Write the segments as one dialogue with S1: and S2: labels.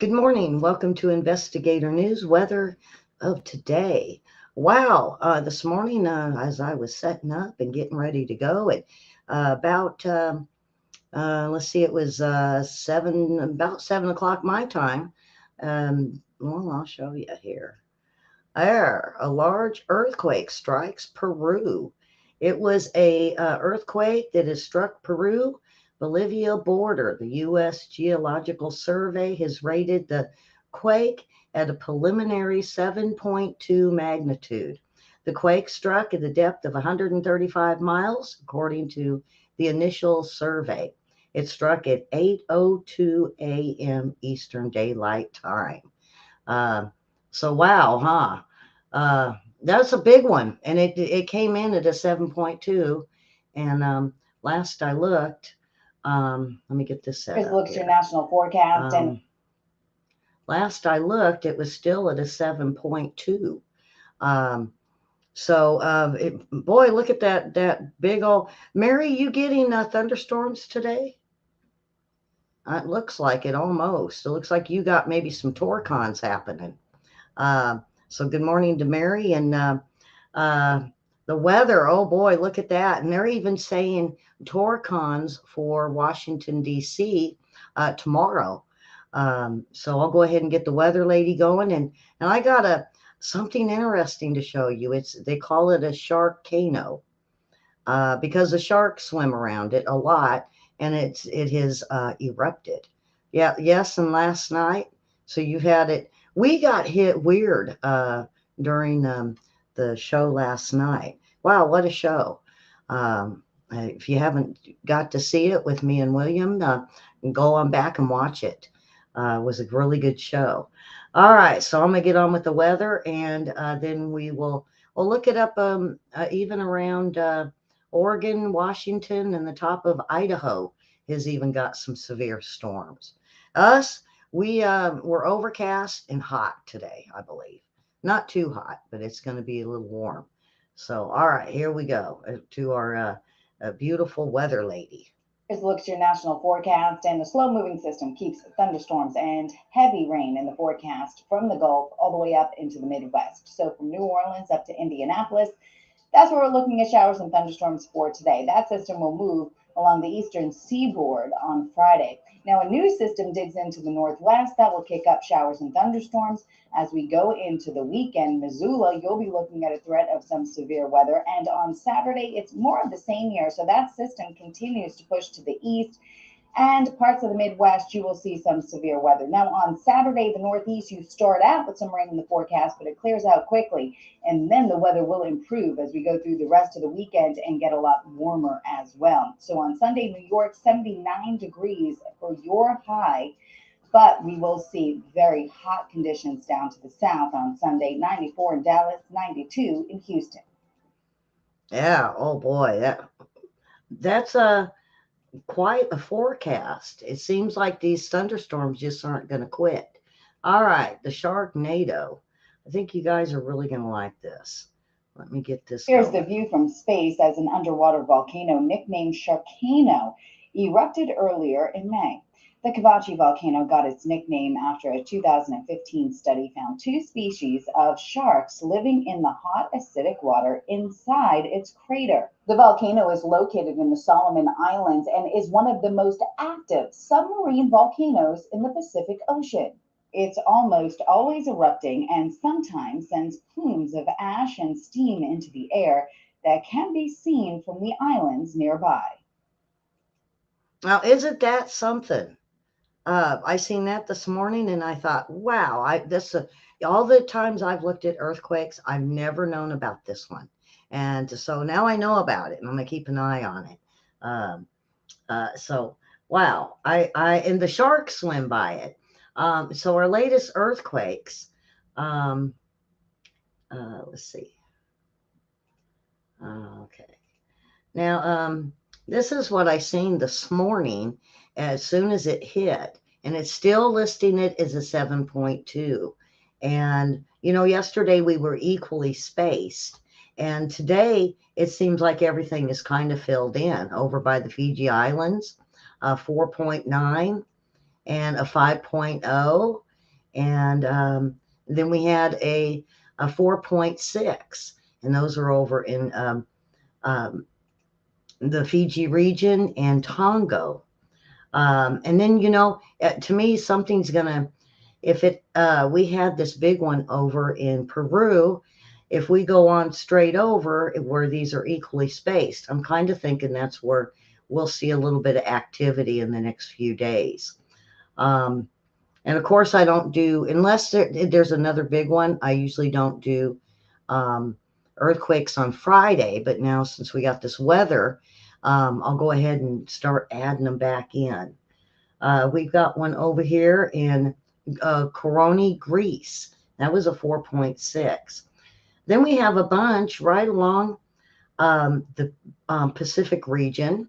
S1: Good morning. Welcome to Investigator News weather of today. Wow, this morning as I was setting up and getting ready to go at about let's see, it was about 7 o'clock my time. Well, I'll show you here. There, a large earthquake strikes Peru. It was a earthquake that has struck Peru, Bolivia border. The U.S. Geological Survey has rated the quake at a preliminary 7.2 magnitude. The quake struck at a depth of 135 miles, according to the initial survey. It struck at 8:02 a.m. Eastern Daylight Time. Uh, so wow, huh? That's a big one, and it came in at a 7.2. And last I looked, let me get this set
S2: Here's a
S1: up
S2: look at your
S1: here.
S2: national forecast and
S1: Um, Last I looked, it was still at a 7.2. Um, boy, look at that big old Mary. You getting thunderstorms today? It looks like it almost. It looks like you got maybe some torcons happening. Uh, so good morning to Mary and uh, the weather. Oh boy, look at that! And they're even saying torcons for Washington D.C. Tomorrow. So I'll go ahead and get the weather lady going, and I got a something interesting to show you. It's they call it a sharkcano because the sharks swim around it a lot, and it has erupted. Yeah, yes, and last night. So you had it. We got hit weird during the show last night. Wow, what a show! If you haven't got to see it with me and William, go on back and watch it. It was a really good show. All right, so I'm gonna get on with the weather, and then we'll look it up even around. Oregon, Washington, and the top of Idaho has even got some severe storms. Us, we're overcast and hot today, I believe. Not too hot, but it's going to be a little warm. So, all right, here we go to our beautiful weather lady.
S2: here's a look at your national forecast. And a slow moving system keeps thunderstorms and heavy rain in the forecast from the Gulf all the way up into the Midwest. So from New Orleans up to Indianapolis, that's where we're looking at showers and thunderstorms for today. That system will move along the eastern seaboard on Friday. Now, a new system digs into the northwest that will kick up showers and thunderstorms as we go into the weekend. Missoula, you'll be looking at a threat of some severe weather. And on Saturday, it's more of the same here. So that system continues to push to the east and parts of the Midwest, you will see some severe weather. Now, on Saturday, the Northeast, you start out with some rain in the forecast, but it clears out quickly. And then the weather will improve as we go through the rest of the weekend and get a lot warmer as well. So on Sunday, New York, 79 degrees for your high. But we will see very hot conditions down to the south on Sunday, 94 in Dallas, 92 in Houston.
S1: Yeah, oh boy, that's quite a forecast. It seems like these thunderstorms just aren't going to quit. All right, the Sharknado. I think you guys are really going to like this. Let me get this
S2: Here's the
S1: going.
S2: view from space as an underwater volcano nicknamed Sharkano erupted earlier in May. The Kavachi volcano got its nickname after a 2015 study found two species of sharks living in the hot acidic water inside its crater. The volcano is located in the Solomon Islands and is one of the most active submarine volcanoes in the Pacific Ocean. It's almost always erupting and sometimes sends plumes of ash and steam into the air that can be seen from the islands nearby.
S1: Now, isn't that something? I seen that this morning, and I thought, wow, all the times I've looked at earthquakes, I've never known about this one, and so now I know about it, and I'm gonna keep an eye on it. Um, so wow, I and the sharks swim by it. So our latest earthquakes. Um, let's see. Okay. Now, this is what I seen this morning as soon as it hit, and it's still listing it as a 7.2. And, yesterday we were equally spaced, and today it seems like everything is kind of filled in over by the Fiji Islands, 4.9 and a 5.0. And then we had a 4.6, and those are over in um, the Fiji region and Tonga. And then, to me, something's gonna, if it, we had this big one over in Peru. If we go on straight over where these are equally spaced, I'm kind of thinking that's where we'll see a little bit of activity in the next few days. Um, and of course, I don't do, unless there's another big one, I usually don't do um, earthquakes on Friday. But now, since we got this weather, I'll go ahead and start adding them back in. We've got one over here in Coroni, Greece. That was a 4.6. Then we have a bunch right along the Pacific region.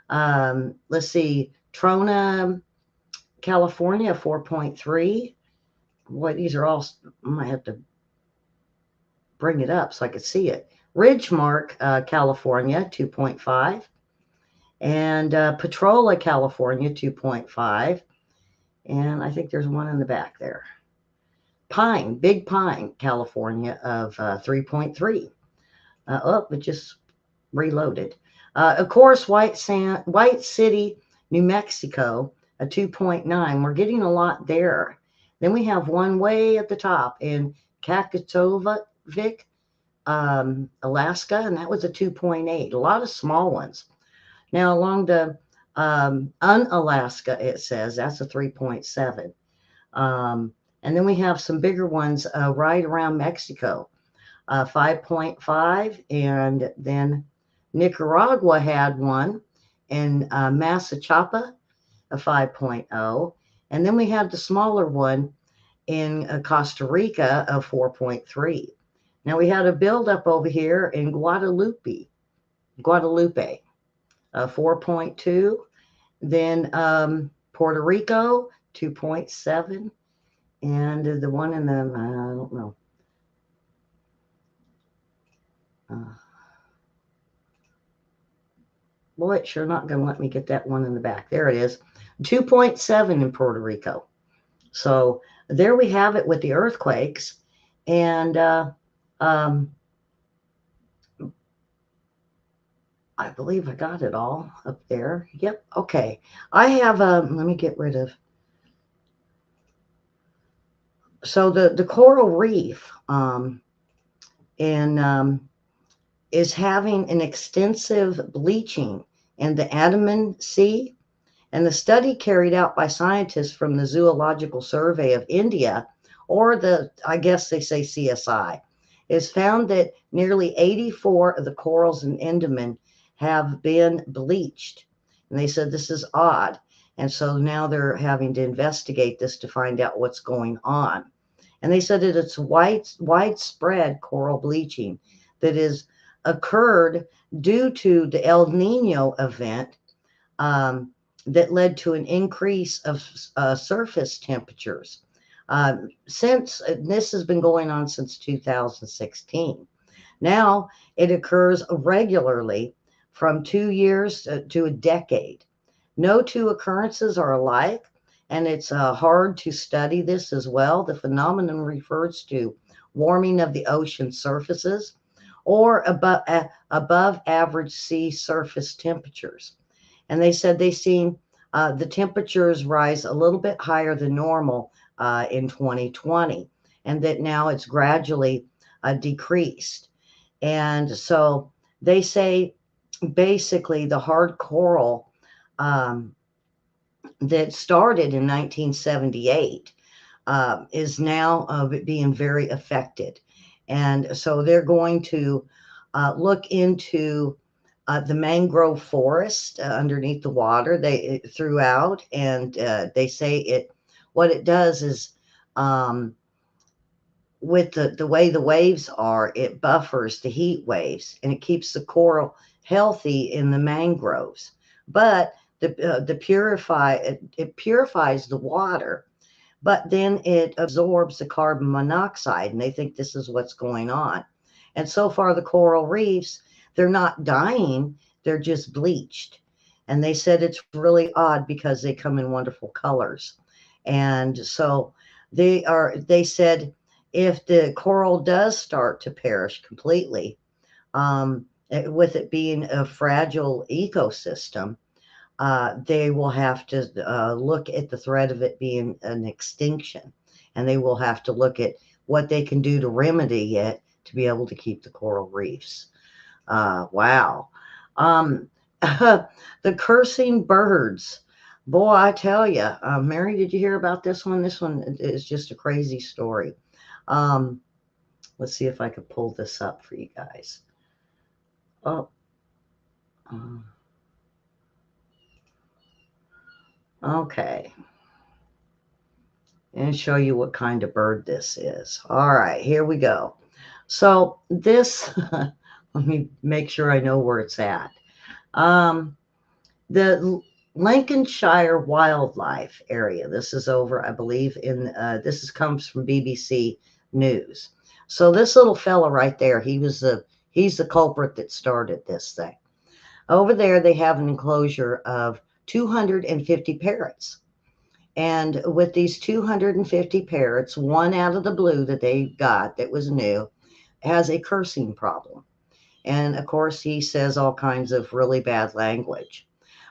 S1: Let's see, Trona, California, 4.3. Boy, these are all, I might have to bring it up so I could see it. Ridgemark, California, 2.5. And Petrola, California, 2.5. And I think there's one in the back there. Pine, Big Pine, California, of 3.3. Oh, it just reloaded. Of course, White City, New Mexico, a 2.9. We're getting a lot there. Then we have one way at the top in Kakatovic, Alaska, and that was a 2.8. A lot of small ones. Now, along the Unalaska, it says that's a 3.7. And then we have some bigger ones right around Mexico, 5.5. And then Nicaragua had one in Masachapa, a 5.0. And then we had the smaller one in Costa Rica of 4.3. Now we had a buildup over here in Guadalupe, 4.2. Then Puerto Rico, 2.7. And the one in the, I don't know. Boy, it's sure not going to let me get that one in the back. There it is, 2.7 in Puerto Rico. So there we have it with the earthquakes. And I believe I got it all up there. Yep. Okay. I have, let me get rid of. So the coral reef in is having an extensive bleaching in the Andaman Sea. And the study carried out by scientists from the Zoological Survey of India, or I guess they say CSI, is found that nearly 84 of the corals in Andaman have been bleached. And they said this is odd. And so now they're having to investigate this to find out what's going on. And they said that it's widespread coral bleaching that is occurred due to the El Nino event that led to an increase of surface temperatures. Since this has been going on since 2016. Now it occurs regularly from 2 years to a decade. No two occurrences are alike, and it's hard to study this as well. The phenomenon refers to warming of the ocean surfaces or above average sea surface temperatures. And they said they've seen the temperatures rise a little bit higher than normal in 2020, and that now it's gradually decreased. And so they say basically the hard coral that started in 1978 is now being very affected. And so they're going to look into the mangrove forest underneath the water throughout, and they say what it does is with the way the waves are, it buffers the heat waves and it keeps the coral healthy in the mangroves. But it purifies the water, but then it absorbs the carbon monoxide, and they think this is what's going on. And so far, the coral reefs, they're not dying, they're just bleached. And they said it's really odd because they come in wonderful colors. And so They said if the coral does start to perish completely, with it being a fragile ecosystem, they will have to look at the threat of it being an extinction, and they will have to look at what they can do to remedy it to be able to keep the coral reefs. Wow. Um, the cursing birds. Boy, I tell you, Mary, did you hear about this one? This one is just a crazy story. Um, let's see if I could pull this up for you guys. Oh, um, okay. And show you what kind of bird this is. All right, here we go. So this, let me make sure I know where it's at. Um, the Lancashire Wildlife Area. This is over, I believe, this comes from BBC News. So this little fella right there, he's the culprit that started this thing. Over there, they have an enclosure of 250 parrots. And with these 250 parrots, one out of the blue that they got that was new has a cursing problem. And of course, he says all kinds of really bad language.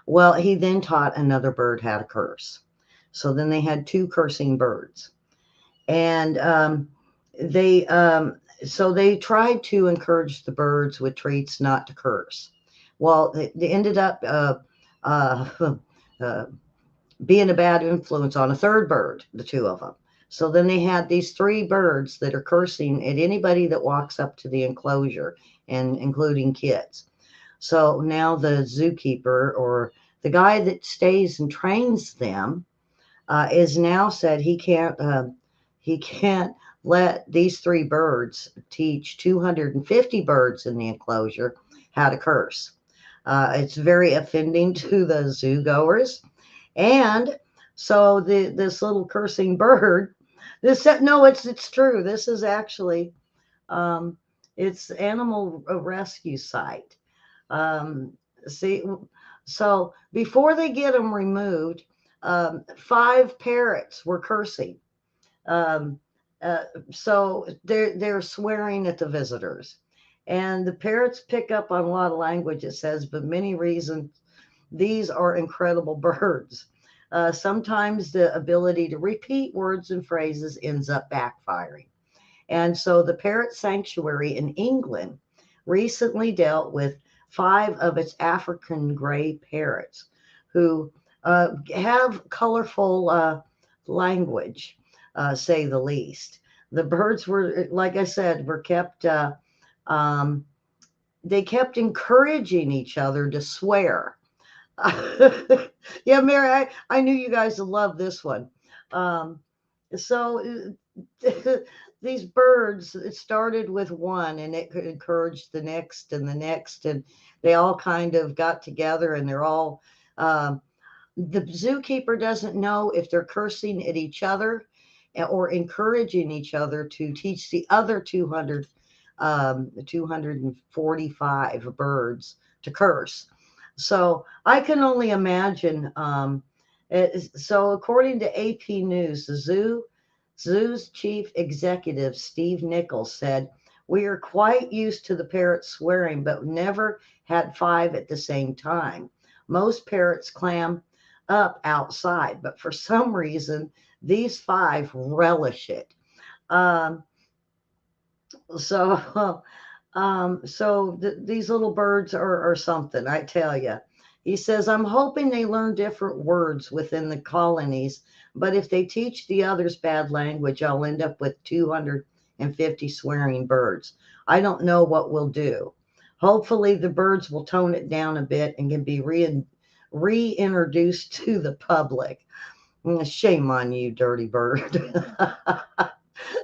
S1: Well, he then taught another bird how to curse. So then they had two cursing birds. And they, so they tried to encourage the birds with treats not to curse. Well, they ended up uh, uh, being a bad influence on a third bird, the two of them. So then they had these three birds that are cursing at anybody that walks up to the enclosure, and including kids. So now the zookeeper, or the guy that stays and trains them, is now said he can't let these three birds teach 250 birds in the enclosure how to curse. It's very offending to the zoo goers. And so this little cursing bird, this no, it's true. This is actually um, it's animal rescue site. Um, see, so before they get them removed, five parrots were cursing. Um, uh, so they're swearing at the visitors, and the parrots pick up on a lot of language. It says, but many reasons these are incredible birds. Sometimes the ability to repeat words and phrases ends up backfiring. And so the Parrot Sanctuary in England recently dealt with five of its African gray parrots who have colorful language, say the least. The birds were, like I said, were kept, um, they kept encouraging each other to swear. Yeah, Mary, I knew you guys would love this one. Um, so these birds, it started with one and it could encourage the next and the next, and they all kind of got together, and they're all, um, the zookeeper doesn't know if they're cursing at each other or encouraging each other to teach the other 245 birds to curse. So I can only imagine. So according to AP News, the zoo's chief executive, Steve Nichols, said, "We are quite used to the parrots swearing, but never had five at the same time. Most parrots clam up outside, but for some reason, these five relish it." Um, so these little birds are something, I tell you. He says, "I'm hoping they learn different words within the colonies, but if they teach the others bad language, I'll end up with 250 swearing birds. I don't know what we'll do. Hopefully the birds will tone it down a bit and can be reintroduced to the public." Shame on you, dirty bird.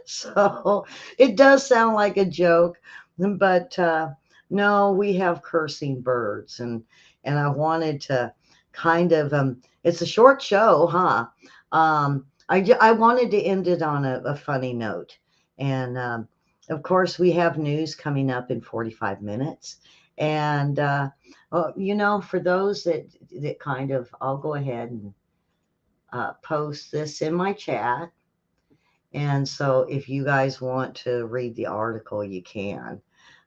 S1: So it does sound like a joke, but no, we have cursing birds, and I wanted to kind of it's a short show, huh? I wanted to end it on a funny note, and of course we have news coming up in 45 minutes, and for those that kind of, I'll go ahead and post this in my chat. And so if you guys want to read the article, you can.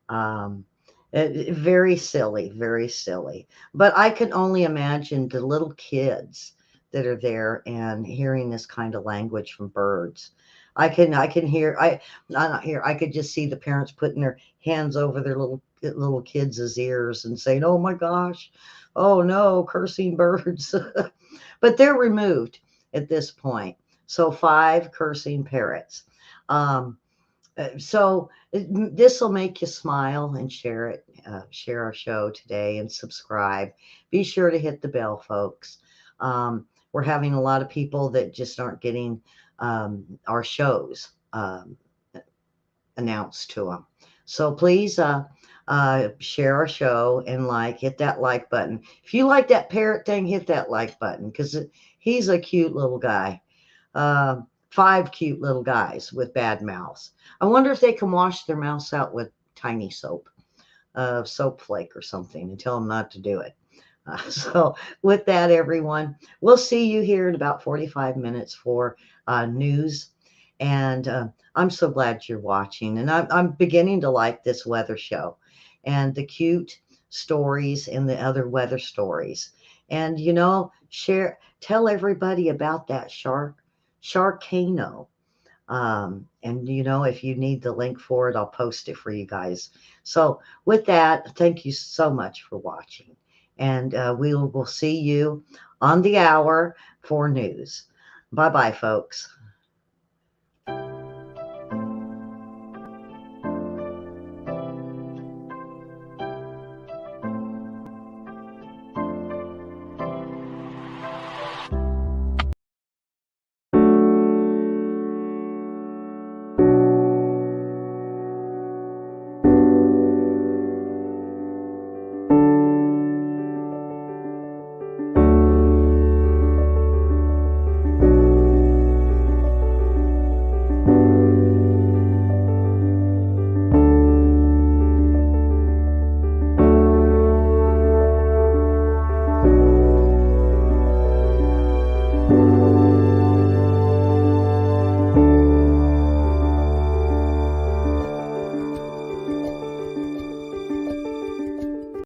S1: Um, Very silly, very silly. But I can only imagine the little kids that are there and hearing this kind of language from birds. I can hear not hear I could just see the parents putting their hands over their little kids' ears and saying, "Oh my gosh, oh no, cursing birds." But they're removed at this point. So five cursing parrots. Um, so this will make you smile and share it. Share our show today and subscribe. Be sure to hit the bell, folks. We're having a lot of people that just aren't getting our shows announced to them. So please share our show and hit that like button. If you like that parrot thing, hit that like button because he's a cute little guy. uh, Five cute little guys with bad mouths. I wonder if they can wash their mouths out with tiny soap, soap flake or something, and tell them not to do it. So, with that, everyone, we'll see you here in about 45 minutes for news. And I'm so glad you're watching. And I'm beginning to like this weather show and the cute stories and the other weather stories. And, tell everybody about that Sharkano. And if you need the link for it, I'll post it for you guys. So with that, thank you so much for watching. And we'll see you on the hour for news. Bye bye, folks.